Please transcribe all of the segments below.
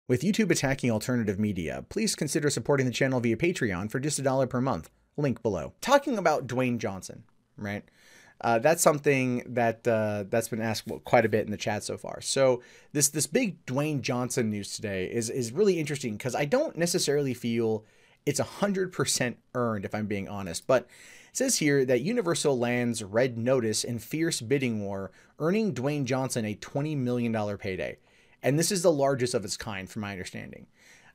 With YouTube attacking alternative media, please consider supporting the channel via Patreon for just $1 per month. Link below. Talking about Dwayne Johnson, right? That's something that's been asked quite a bit in the chat so far. So this big Dwayne Johnson news today is really interesting because I don't necessarily feel it's 100% earned, if I'm being honest. But it says here that Universal lands red notice in fierce bidding war, earning Dwayne Johnson a $20 million payday. And this is the largest of its kind, from my understanding.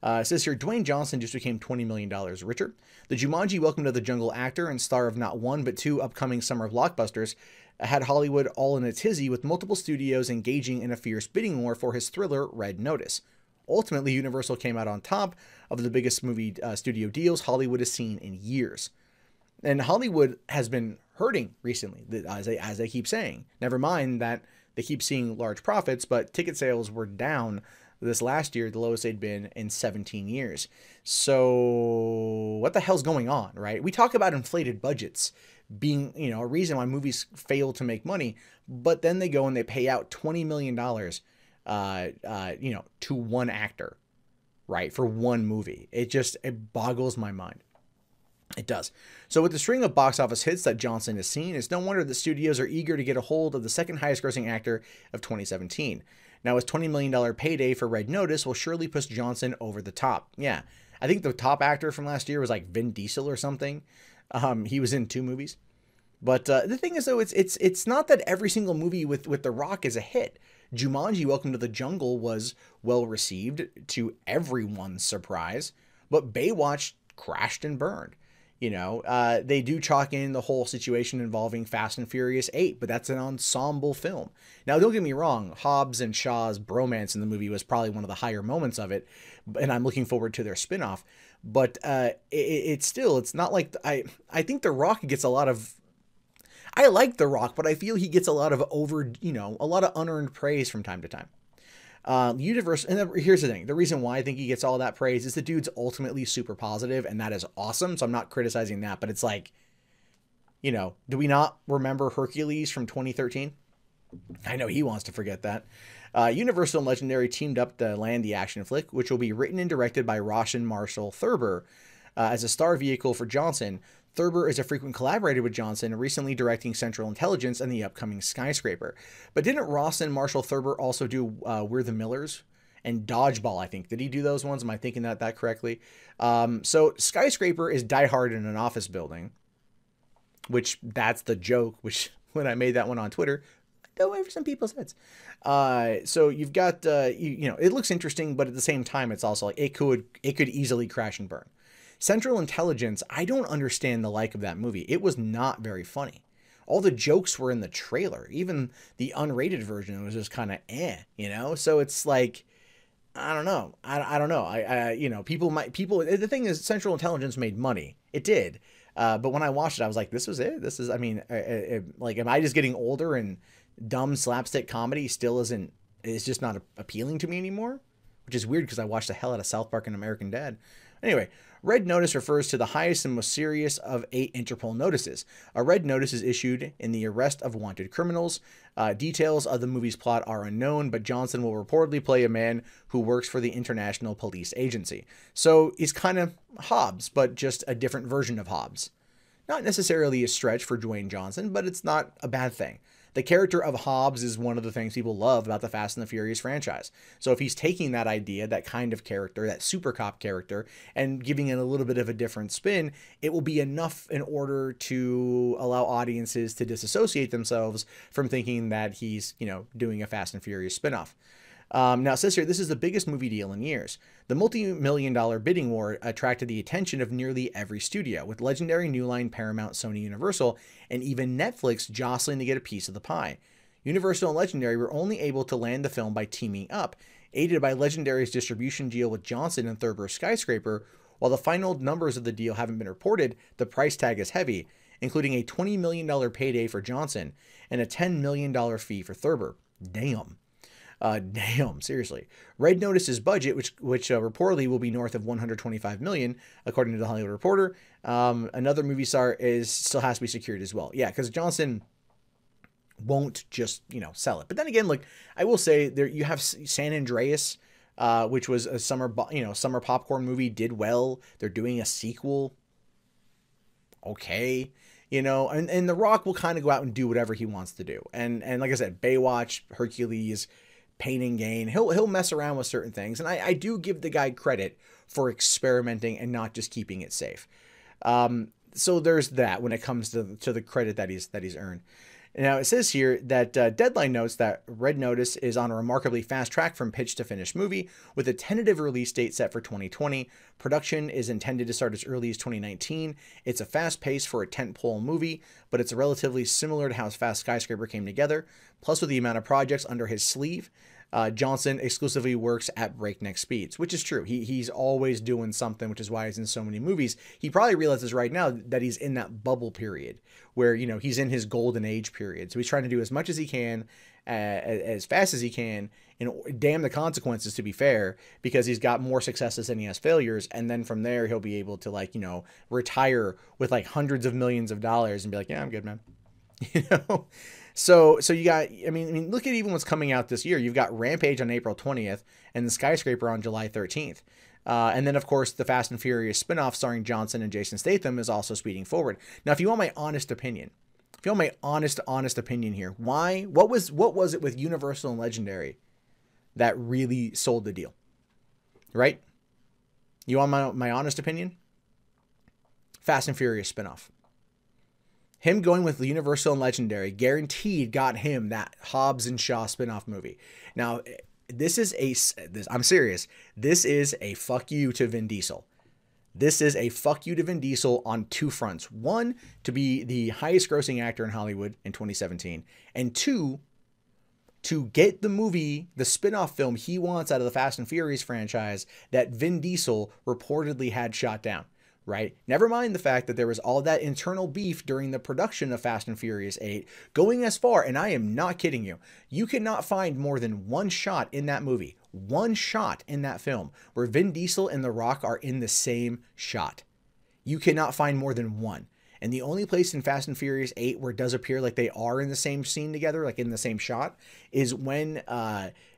It says here, Dwayne Johnson just became $20 million richer. The Jumanji Welcome to the Jungle actor and star of not one but two upcoming summer blockbusters had Hollywood all in a tizzy, with multiple studios engaging in a fierce bidding war for his thriller Red Notice. Ultimately, Universal came out on top of the biggest movie studio deals Hollywood has seen in years. And Hollywood has been hurting recently, as they keep saying. Never mind that they keep seeing large profits, but ticket sales were down this last year, the lowest they'd been in 17 years. So what the hell's going on, right? We talk about inflated budgets being, a reason why movies fail to make money, but then they go and they pay out $20 million, to one actor, right? For one movie. It boggles my mind. It does. So with the string of box office hits that Johnson has seen, it's no wonder that studios are eager to get a hold of the second highest grossing actor of 2017. Now his $20 million payday for Red Notice will surely push Johnson over the top. Yeah, I think the top actor from last year was like Vin Diesel or something. He was in 2 movies. But the thing is, though, it's not that every single movie with The Rock is a hit. Jumanji Welcome to the Jungle was well received, to everyone's surprise, but Baywatch crashed and burned. They do chalk in the whole situation involving Fast and Furious 8, but that's an ensemble film. Now, don't get me wrong, Hobbs and Shaw's bromance in the movie was probably one of the higher moments of it, and I'm looking forward to their spinoff. But it's not like, I think The Rock gets a lot of, I like The Rock, but I feel he gets a lot of a lot of unearned praise from time to time. Universe, and here's the thing, the reason why I think he gets all that praise is the dude's ultimately super positive, and that is awesome, so I'm not criticizing that, but it's like, do we not remember Hercules from 2013? I know he wants to forget that. Universal and Legendary teamed up to land the action flick, which will be written and directed by Rawson Marshall Thurber. As a star vehicle for Johnson, Thurber is a frequent collaborator with Johnson, recently directing Central Intelligence and the upcoming Skyscraper. But didn't Rawson Marshall Thurber also do We're the Millers and Dodgeball, I think? Did he do those ones? Am I thinking that correctly? So Skyscraper is Die Hard in an office building, which that's the joke, which when I made that one on Twitter, go over some people's heads. So you've got, it looks interesting, but at the same time, it's also like it could easily crash and burn. Central Intelligence, I don't understand the like of that movie. It was not very funny. All the jokes were in the trailer. Even the unrated version was just kind of So it's like, I don't know. I don't know. People, the thing is, Central Intelligence made money. It did. But when I watched it, I was like, this was it? Am I just getting older and dumb slapstick comedy still is just not appealing to me anymore? Which is weird because I watched the hell out of South Park and American Dad. Anyway, Red Notice refers to the highest and most serious of 8 Interpol notices. A red notice is issued in the arrest of wanted criminals. Details of the movie's plot are unknown, but Johnson will reportedly play a man who works for the International Police Agency. So he's kind of Hobbs, but just a different version of Hobbs. Not necessarily a stretch for Dwayne Johnson, but it's not a bad thing. The character of Hobbs is one of the things people love about the Fast and the Furious franchise. So if he's taking that idea, that kind of character, that super cop character, and giving it a little bit of a different spin, it will be enough in order to allow audiences to disassociate themselves from thinking that he's, doing a Fast and Furious spinoff. Now it says here, this is the biggest movie deal in years. The multi-million-dollar bidding war attracted the attention of nearly every studio, with Legendary, New Line, Paramount, Sony, Universal, and even Netflix jostling to get a piece of the pie. Universal and Legendary were only able to land the film by teaming up, aided by Legendary's distribution deal with Johnson and Thurber's Skyscraper. While the final numbers of the deal haven't been reported, the price tag is heavy, including a $20 million payday for Johnson and a $10 million fee for Thurber. Damn. Damn, seriously. Red Notice's budget, which reportedly will be north of $125 million, according to the Hollywood Reporter. Another movie star still has to be secured as well. Yeah, because Johnson won't just, sell it. But then again, like, I will say, there you have San Andreas, which was a summer popcorn movie, did well. They're doing a sequel. Okay. And The Rock will kind of go out and do whatever he wants to do. And like I said, Baywatch, Hercules, Pain and Gain, he'll mess around with certain things. And I do give the guy credit for experimenting and not just keeping it safe. So there's that when it comes to the credit that he's earned. Now, it says here that Deadline notes that Red Notice is on a remarkably fast track from pitch to finished movie, with a tentative release date set for 2020. Production is intended to start as early as 2019. It's a fast pace for a tentpole movie, but it's relatively similar to how Fast Skyscraper came together. Plus, with the amount of projects under his sleeve, Johnson exclusively works at breakneck speeds, which is true. He's always doing something, which is why he's in so many movies. He probably realizes right now that he's in that bubble period where, he's in his golden age period. So he's trying to do as much as he can, as fast as he can, and damn the consequences, to be fair, because he's got more successes than he has failures. And then from there, he'll be able to retire with hundreds of millions of dollars and be like, yeah, I'm good, man. So you got, I mean, look at even what's coming out this year. You've got Rampage on April 20th and The Skyscraper on July 13th. And then, of course, the Fast and Furious spinoff starring Johnson and Jason Statham is also speeding forward. Now, if you want my honest opinion, honest opinion here, what was it with Universal and Legendary that really sold the deal? Right? You want my honest opinion? Fast and Furious spinoff. Him going with the Universal and Legendary guaranteed got him that Hobbs and Shaw spinoff movie. Now, I'm serious. This is a fuck you to Vin Diesel. This is a fuck you to Vin Diesel on two fronts. One, to be the highest grossing actor in Hollywood in 2017. And two, to get the movie, the spinoff film he wants out of the Fast and Furious franchise that Vin Diesel reportedly had shot down. Right? Never mind the fact that there was all that internal beef during the production of Fast and Furious 8, going as far, and I am not kidding you, you cannot find more than one shot in that movie, one shot in that film, where Vin Diesel and The Rock are in the same shot. You cannot find more than one. And the only place in Fast and Furious 8 where it does appear like they are in the same scene together, like in the same shot, is when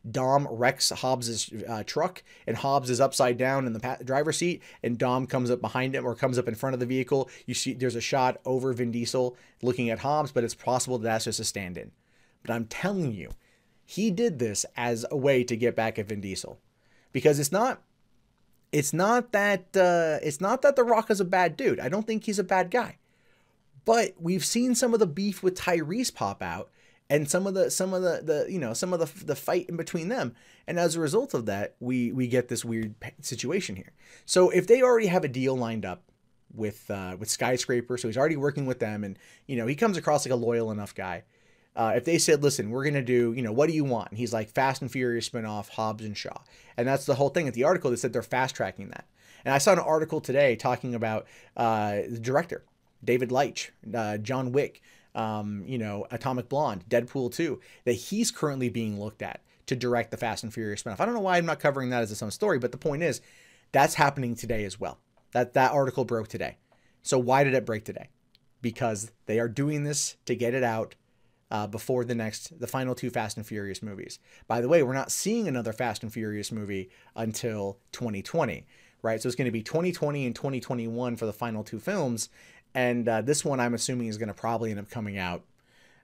Dom wrecks Hobbs's truck, and Hobbs is upside down in the driver's seat, and Dom comes up behind him or comes up in front of the vehicle. You see there's a shot over Vin Diesel looking at Hobbs, but it's possible that's just a stand-in. But I'm telling you, he did this as a way to get back at Vin Diesel. Because it's not that The Rock is a bad dude. I don't think he's a bad guy. But we've seen some of the beef with Tyrese pop out, and some of the fight in between them, and as a result of that, we get this weird situation here. So if they already have a deal lined up with Skyscraper, so he's already working with them, and he comes across like a loyal enough guy. If they said, listen, we're gonna do, what do you want? And he's like, Fast and Furious spinoff, Hobbs and Shaw, and that's the whole thing. At the article, they said they're fast tracking that, and I saw an article today talking about the director. David Leitch, John Wick, Atomic Blonde, Deadpool 2, that he's currently being looked at to direct the Fast and Furious spinoff. I don't know why I'm not covering that as its own story, but the point is, that's happening today as well. That article broke today. So why did it break today? Because they are doing this to get it out before the final two Fast and Furious movies. By the way, we're not seeing another Fast and Furious movie until 2020, right? So it's going to be 2020 and 2021 for the final two films. And this one, I'm assuming, is going to probably end up coming out,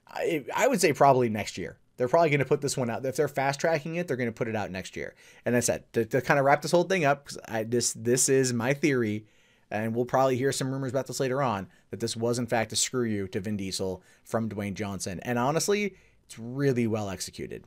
I would say probably next year. They're probably going to put this one out. If they're fast tracking it, they're going to put it out next year. And I said, to kind of wrap this whole thing up, because this is my theory, and we'll probably hear some rumors about this later on, that this was in fact a screw you to Vin Diesel from Dwayne Johnson. And honestly, it's really well executed.